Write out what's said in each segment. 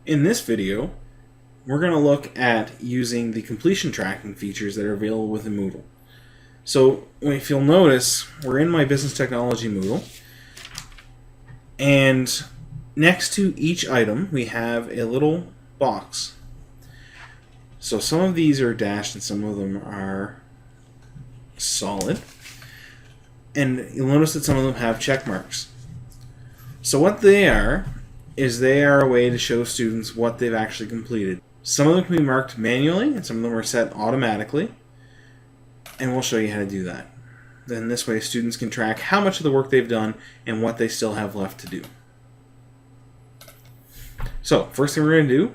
In this video, we're going to look at using the completion tracking features that are available within Moodle. So if you'll notice, we're in my business technology Moodle, and next to each item we have a little box. So some of these are dashed and some of them are solid, and you'll notice that some of them have check marks. So what they are is they are a way to show students what they've actually completed. Some of them can be marked manually and some of them are set automatically, and we'll show you how to do that. Then this way students can track how much of the work they've done and what they still have left to do. So first thing we're going to do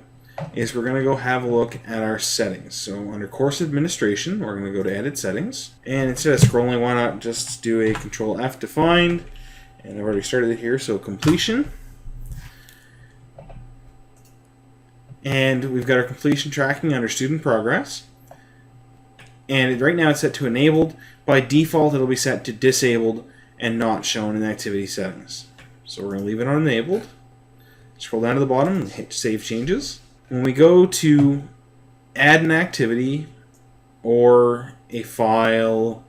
is we're going to go have a look at our settings. So under course administration, we're going to go to edit settings, and instead of scrolling, why not just do a control F to find, and I've already started it here, so completion. And we've got our completion tracking under student progress. And right now it's set to enabled. By default, it'll be set to disabled and not shown in activity settings. So we're going to leave it on enabled. Scroll down to the bottom and hit save changes. When we go to add an activity or a file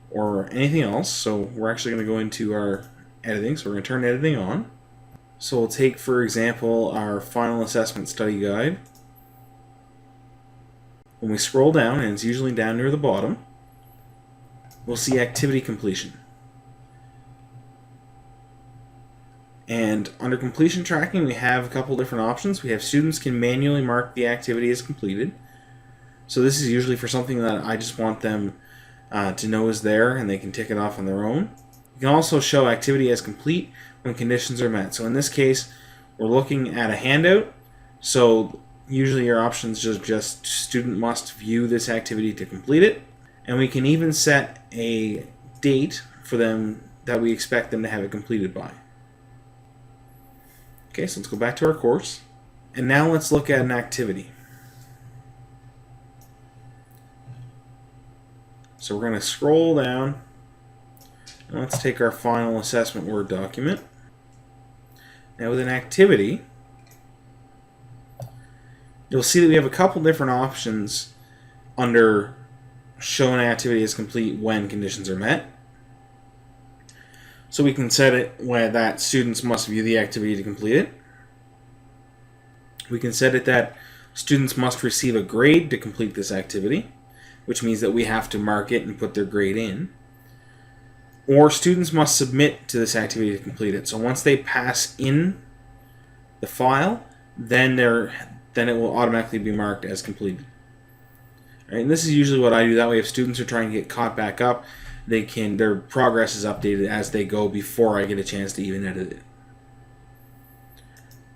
or anything else, so we're actually going to go into our editing, so we're going to turn editing on. So we'll take, for example, our final assessment study guide. When we scroll down, and it's usually down near the bottom, we'll see activity completion. And under completion tracking, we have a couple different options. We have students can manually mark the activity as completed. So this is usually for something that I just want them to know is there, and they can tick it off on their own. You can also show activity as complete when conditions are met. So in this case, we're looking at a handout. So usually your options just student must view this activity to complete it. And we can even set a date for them that we expect them to have it completed by. Okay, so let's go back to our course. And now let's look at an activity. So we're going to scroll down. And let's take our final assessment Word document. Now with an activity, you'll see that we have a couple different options under show an activity as complete when conditions are met. So we can set it where that students must view the activity to complete it. We can set it that students must receive a grade to complete this activity, which means that we have to mark it and put their grade in. Or students must submit to this activity to complete it. So once they pass in the file, then it will automatically be marked as completed. All right, and this is usually what I do. That way, if students are trying to get caught back up, their progress is updated as they go before I get a chance to even edit it.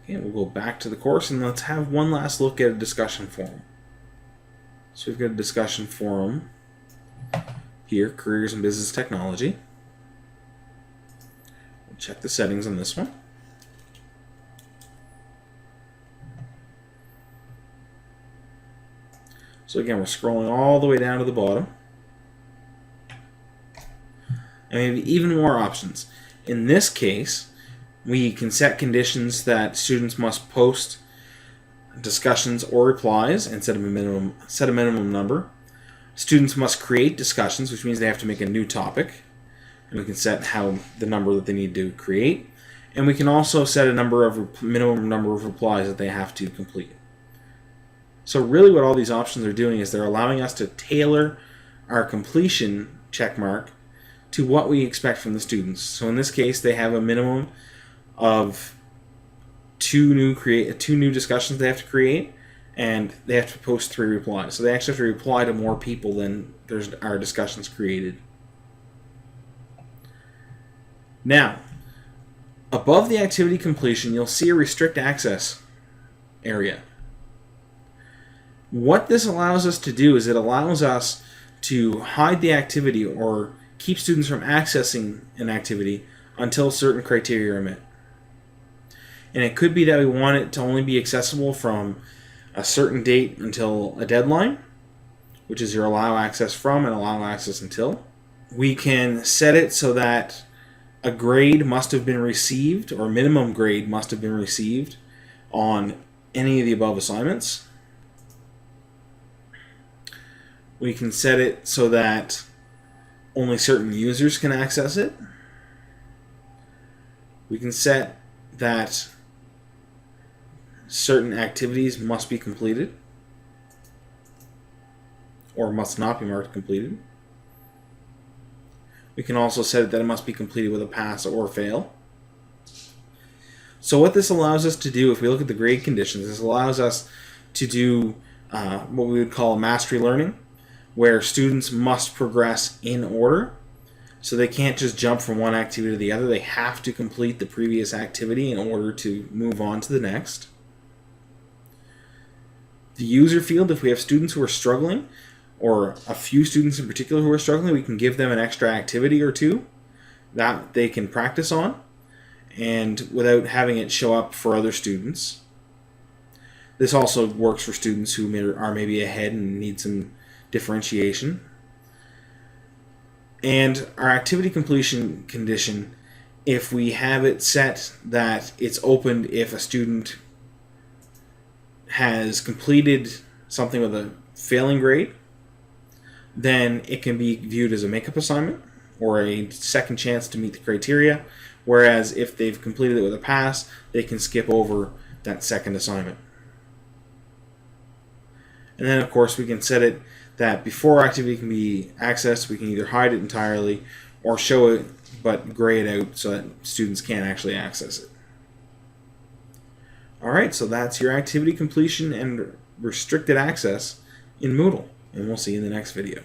Okay, we'll go back to the course and let's have one last look at a discussion forum. So we've got a discussion forum here, Careers in Business Technology. We'll check the settings on this one. So again, we're scrolling all the way down to the bottom. And we have even more options. In this case, we can set conditions that students must post discussions or replies and set a minimum number. Students must create discussions, which means they have to make a new topic. And we can set the number that they need to create. And we can also set a minimum number of replies that they have to complete. So really what all these options are doing is they're allowing us to tailor our completion checkmark to what we expect from the students. So in this case, they have a minimum of two new discussions they have to create, and they have to post 3 replies. So they actually have to reply to more people than our discussions created. Now, above the activity completion, you'll see a restrict access area. What this allows us to do is it allows us to hide the activity or keep students from accessing an activity until certain criteria are met. And it could be that we want it to only be accessible from a certain date until a deadline, which is your allow access from and allow access until. We can set it so that a grade must have been received, or minimum grade must have been received on any of the above assignments. We can set it so that only certain users can access it. We can set that certain activities must be completed or must not be marked completed. We can also set it that it must be completed with a pass or fail. So what this allows us to do, if we look at the grade conditions, this allows us to do what we would call mastery learning, where students must progress in order. So they can't just jump from one activity to the other. They have to complete the previous activity in order to move on to the next. The user field, if we have students who are struggling, or a few students in particular who are struggling, we can give them an extra activity or two that they can practice on, and without having it show up for other students. This also works for students who are maybe ahead and need some differentiation. And our activity completion condition, if we have it set that it's opened if a student has completed something with a failing grade, then it can be viewed as a makeup assignment or a second chance to meet the criteria, whereas if they've completed it with a pass, they can skip over that second assignment. And then of course we can set it that before activity can be accessed, we can either hide it entirely or show it but gray it out so that students can't actually access it. Alright, so that's your activity completion and restricted access in Moodle, and we'll see you in the next video.